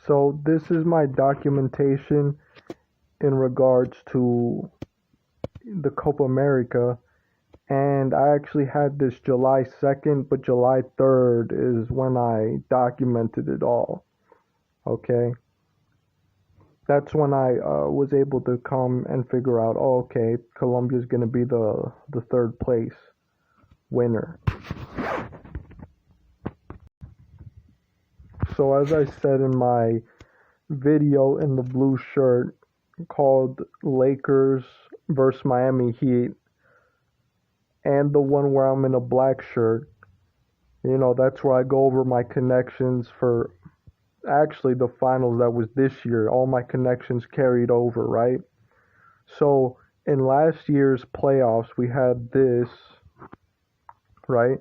So this is my documentation in regards to the Copa America, and I actually had this July 2nd, but July 3rd is when I documented it all. Okay, that's when I was able to come and figure out, oh, okay, Colombia's going to be the third place winner. So as I said in my video in the blue shirt called Lakers versus Miami Heat, and the one where I'm in a black shirt, that's where I go over my connections for actually the finals that was this year. All my connections carried over, right? So in last year's playoffs, we had this, right?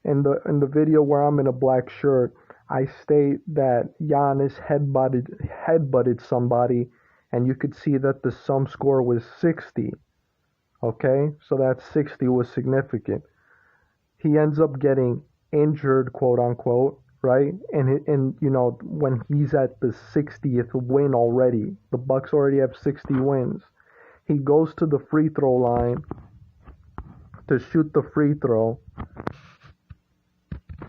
In the video where I'm in a black shirt, I state that Giannis headbutted somebody, and you could see that the sum score was 60. Okay, so that 60 was significant. He ends up getting injured, quote unquote, right? And when he's at the 60th win already, the Bucks already have 60 wins. He goes to the free throw line to shoot the free throw,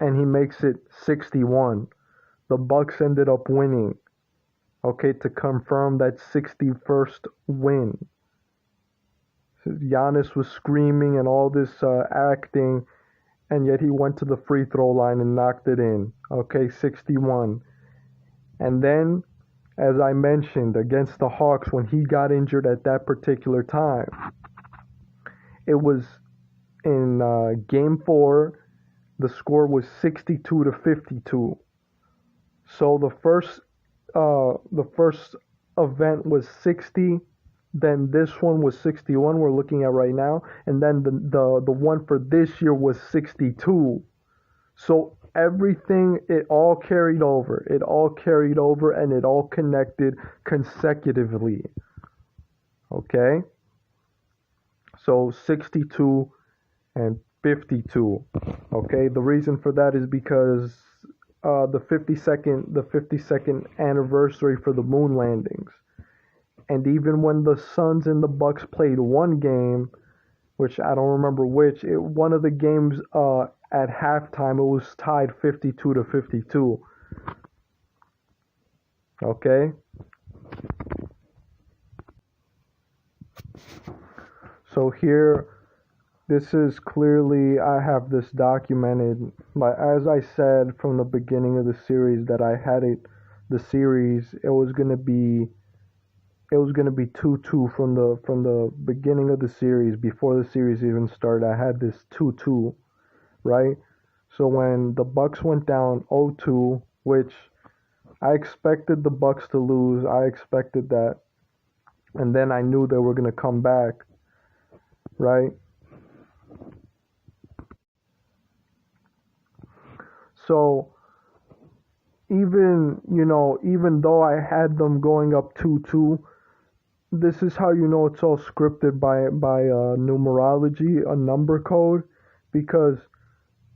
and he makes it 61. The Bucks ended up winning, okay, to confirm that 61st win. Giannis was screaming and all this acting, and yet he went to the free throw line and knocked it in. Okay, 61. And then, as I mentioned, against the Hawks, when he got injured at that particular time, it was in Game 4. The score was 62-52. So the first event was 60. Then this one was 61 we're looking at right now, and then the one for this year was 62. So everything, it all carried over, and it all connected consecutively. Okay, so 62 and 52. Okay, the reason for that is because the 52nd anniversary for the moon landings. And even when the Suns and the Bucks played one game, which I don't remember which, one of the games at halftime, it was tied 52-52. Okay? So here, this is clearly, I have this documented. But as I said from the beginning of the series that I had the series, it was going to be 2-2 from the beginning of the series. Before the series even started, I had this 2-2, right? So when the Bucks went down 0-2, which I expected the Bucks to lose, I expected that, and then I knew they were gonna come back, right? So even though I had them going up 2-2. This is how you know it's all scripted by numerology, a number code, because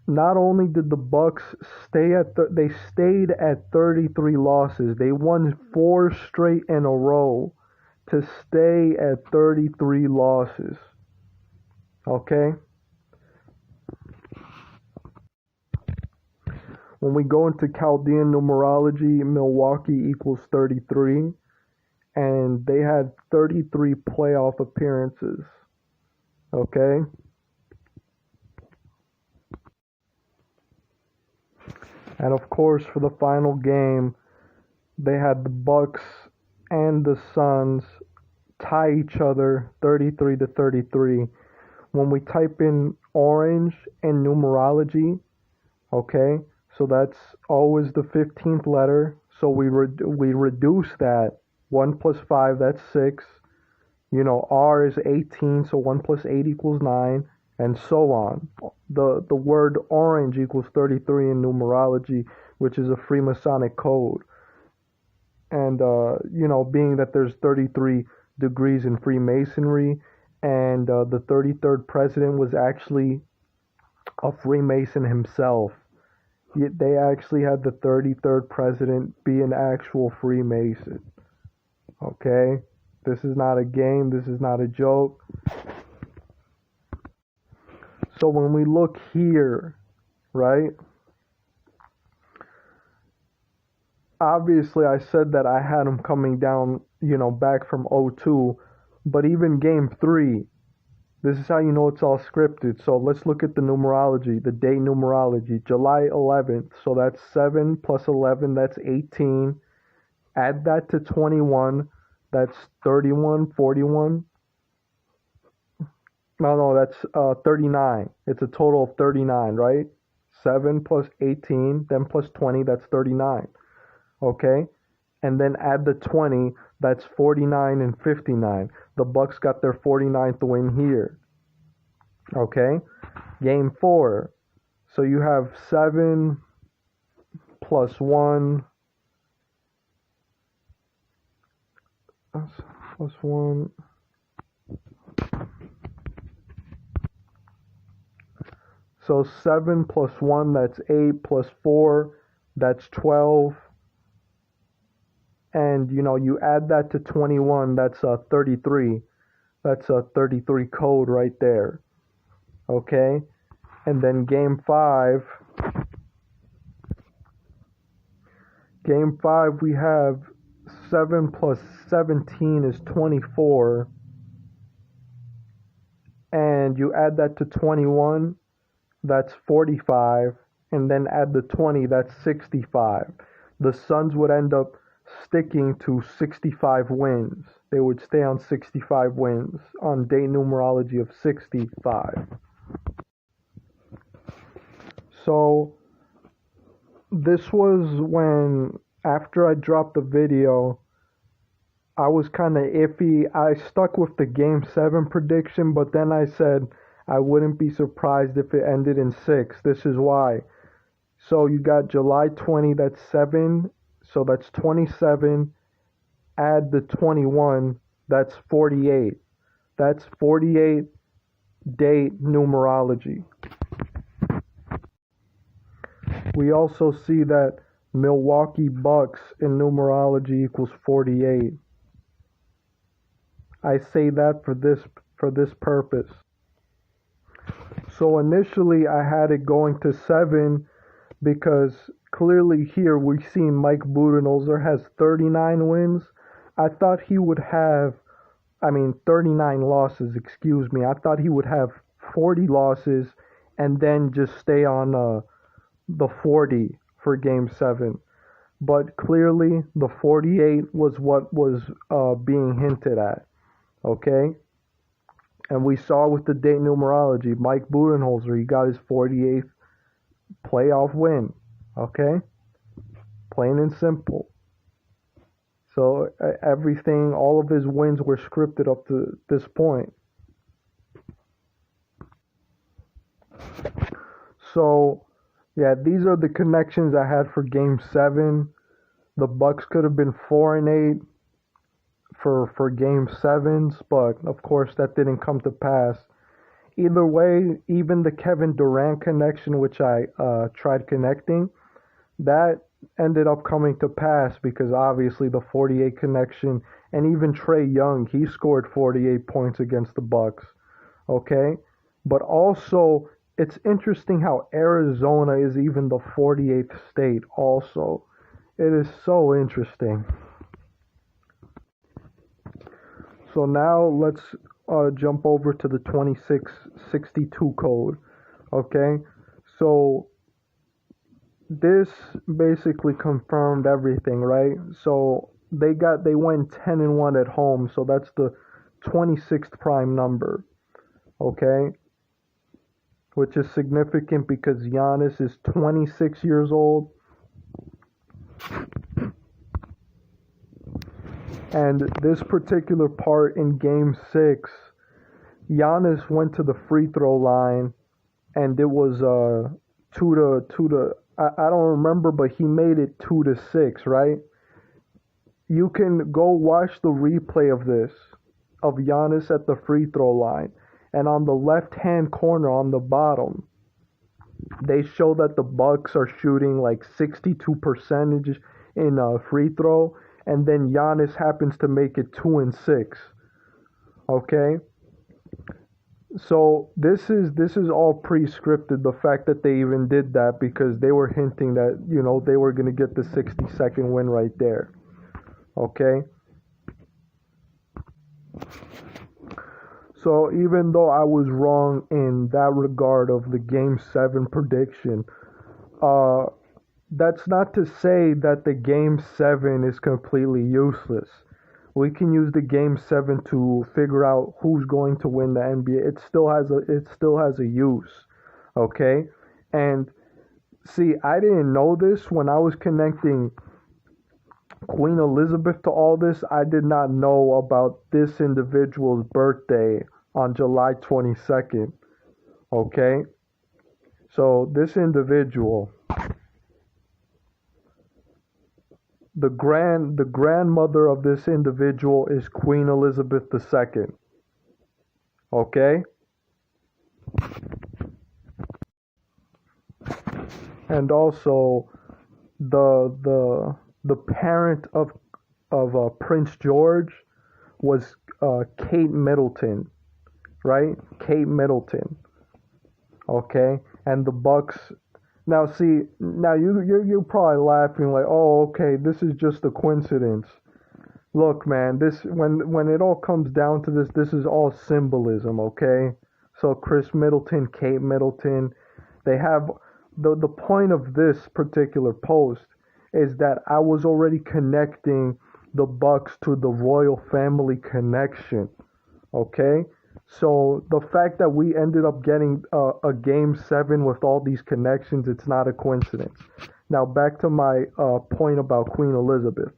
not only did the Bucks they stayed at 33 losses. They won 4 straight in a row to stay at 33 losses. Okay? When we go into Chaldean numerology, Milwaukee equals 33. And they had 33 playoff appearances. Okay? And of course, for the final game, they had the Bucks and the Suns tie each other 33-33. When we type in orange in numerology, okay, so that's always the 15th letter. So we reduce that. 1 plus 5, that's 6. R is 18, so 1 plus 8 equals 9, and so on. The word orange equals 33 in numerology, which is a Freemasonic code. And, being that there's 33 degrees in Freemasonry, and the 33rd president was actually a Freemason himself. They actually had the 33rd president be an actual Freemason. Okay? This is not a game. This is not a joke. So when we look here, right? Obviously, I said that I had him coming down, back from 02. But even game 3, this is how you know it's all scripted. So let's look at the numerology, the day numerology. July 11th. So that's 7 plus 11, that's 18. Add that to 21, that's 31, 41. No, that's 39. It's a total of 39, right? 7 plus 18, then plus 20, that's 39. Okay? And then add the 20, that's 49 and 59. The Bucks got their 49th win here. Okay? Game 4. So you have 7 plus 1 plus 1. So 7 plus 1, that's 8, plus 4, that's 12. And, you add that to 21, that's 33. That's a 33 code right there. Okay? And then game 5. Game 5, we have 7 plus 17 is 24. And you add that to 21, that's 45. And then add the 20, that's 65. The Suns would end up sticking to 65 wins. They would stay on 65 wins on day numerology of 65. So this was when, after I dropped the video, I was kind of iffy. I stuck with the game 7 prediction, but then I said I wouldn't be surprised if it ended in 6. This is why. So you got July 20, that's 7. So that's 27. Add the 21, that's 48. That's 48 date numerology. We also see that Milwaukee Bucks in numerology equals 48. I say that for this purpose. So initially I had it going to 7 because clearly here we see Mike Budenholzer has 39 wins. I thought he would have, 39 losses, excuse me. I thought he would have 40 losses and then just stay on the 40 for game 7. But clearly the 48 was what was being hinted at. Okay? And we saw with the date numerology, Mike Budenholzer, he got his 48th playoff win. Okay? Plain and simple. So everything, all of his wins were scripted up to this point. So, yeah, these are the connections I had for game 7. The Bucks could have been 4-8 for game 7s, but of course that didn't come to pass. Either way, even the Kevin Durant connection, which I tried connecting, that ended up coming to pass because obviously the 48 connection, and even Trae Young, he scored 48 points against the Bucks. Okay? But also, it's interesting how Arizona is even the 48th state also. It is so interesting. So now let's jump over to the 2662 code. Okay? So this basically confirmed everything, right? So they went 10-1 at home, so that's the 26th prime number. Okay? Which is significant because Giannis is 26 years old. And this particular part in game 6, Giannis went to the free throw line and it was 2 to I don't remember, but he made it 2-6, right? You can go watch the replay of this, of Giannis at the free throw line. And on the left-hand corner on the bottom, they show that the Bucks are shooting like 62% in free throw, and then Giannis happens to make it 2 and 6. Okay, so this is all pre-scripted. The fact that they even did that because they were hinting that they were gonna get the 60-second win right there. Okay, so even though I was wrong in that regard of the Game 7 prediction, uh, that's not to say that the Game 7 is completely useless. We can use the Game 7 to figure out who's going to win the NBA. It still has a use, okay? And see, I didn't know this when I was connecting Queen Elizabeth to all this. I did not know about this individual's birthday on July 22nd, okay? So this individual, the grandmother of this individual is Queen Elizabeth II. Okay? And also the parent of Prince George was Kate Middleton, right? Kate Middleton. Okay? And the Bucks. Now see, now you're probably laughing like, oh, okay, this is just a coincidence. Look, man, this when it all comes down to this is all symbolism, okay? So Chris Middleton, Kate Middleton, they have the point of this particular post is that I was already connecting the Bucks to the royal family connection, okay? So the fact that we ended up getting a Game 7 with all these connections, it's not a coincidence. Now back to my point about Queen Elizabeth.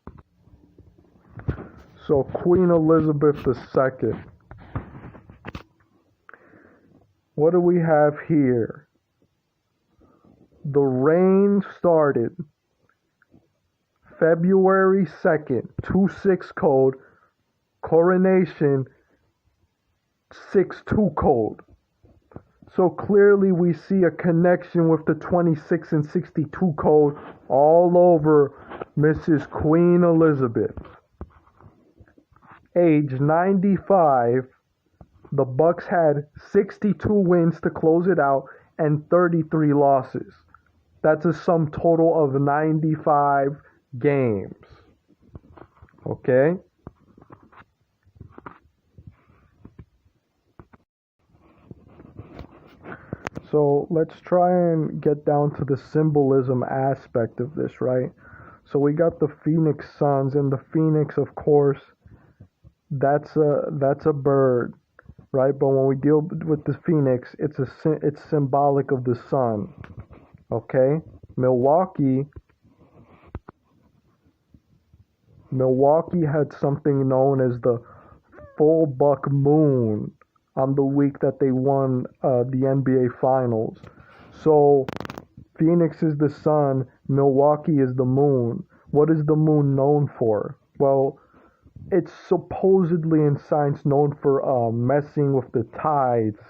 So Queen Elizabeth II, what do we have here? The reign started February 2nd, 2/6 code, coronation 6/2 code. So clearly we see a connection with the 26 and 62 code all over Mrs. Queen Elizabeth. Age 95, the Bucks had 62 wins to close it out and 33 losses. That's a sum total of 95 games. Okay? So let's try and get down to the symbolism aspect of this, right? So we got the Phoenix Suns, and the Phoenix, of course, that's a bird, right? But when we deal with the Phoenix, it's symbolic of the sun. Okay? Milwaukee had something known as the full buck moon on the week that they won the NBA Finals. So Phoenix is the sun, Milwaukee is the moon. What is the moon known for? Well, it's supposedly in science known for messing with the tides,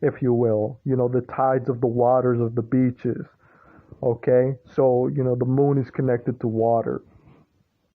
if you will. The tides of the waters of the beaches. Okay? So, the moon is connected to water.